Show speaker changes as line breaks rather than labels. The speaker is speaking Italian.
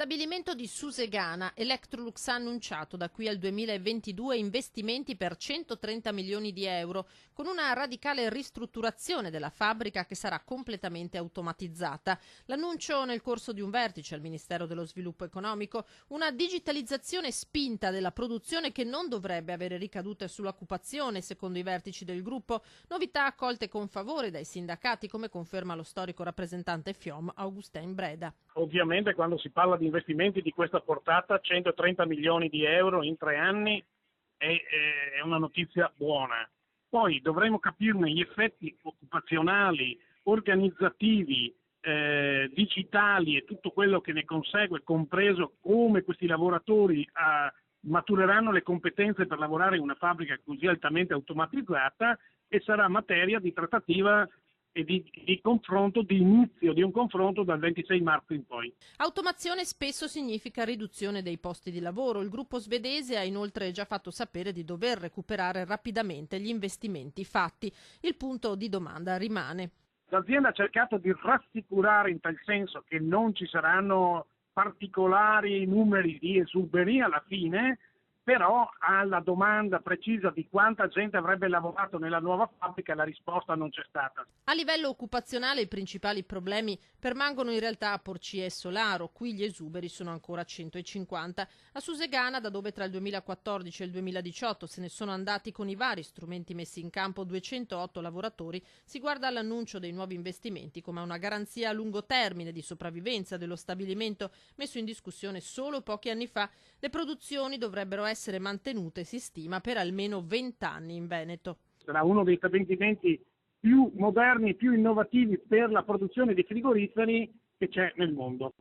Stabilimento di Susegana, Electrolux ha annunciato da qui al 2022 investimenti per 130 milioni di euro, con una radicale ristrutturazione della fabbrica che sarà completamente automatizzata. L'annuncio nel corso di un vertice al Ministero dello Sviluppo Economico, una digitalizzazione spinta della produzione che non dovrebbe avere ricadute sull'occupazione, secondo i vertici del gruppo, novità accolte con favore dai sindacati, come conferma lo storico rappresentante FIOM Augustin Breda.
Ovviamente quando si parla di investimenti di questa portata, 130 milioni di euro in 3 anni è una notizia buona. Poi dovremo capirne gli effetti occupazionali, organizzativi, digitali e tutto quello che ne consegue, compreso come questi lavoratori matureranno le competenze per lavorare in una fabbrica così altamente automatizzata, e sarà materia di trattativa e di confronto, di inizio di un confronto dal 26 marzo in poi.
Automazione spesso significa riduzione dei posti di lavoro. Il gruppo svedese ha inoltre già fatto sapere di dover recuperare rapidamente gli investimenti fatti. Il punto di domanda rimane.
L'azienda ha cercato di rassicurare in tal senso che non ci saranno particolari numeri di esuberi alla fine, però alla domanda precisa di quanta gente avrebbe lavorato nella nuova fabbrica la risposta non c'è stata.
A livello occupazionale i principali problemi permangono in realtà a Porcia e Solaro, qui gli esuberi sono ancora 150. A Susegana, da dove tra il 2014 e il 2018 se ne sono andati con i vari strumenti messi in campo 208 lavoratori, si guarda all'annuncio dei nuovi investimenti come una garanzia a lungo termine di sopravvivenza dello stabilimento messo in discussione solo pochi anni fa. Le produzioni dovrebbero essere mantenute, si stima, per almeno 20 anni in Veneto.
Sarà uno dei stabilimenti più moderni, più innovativi per la produzione di frigoriferi che c'è nel mondo.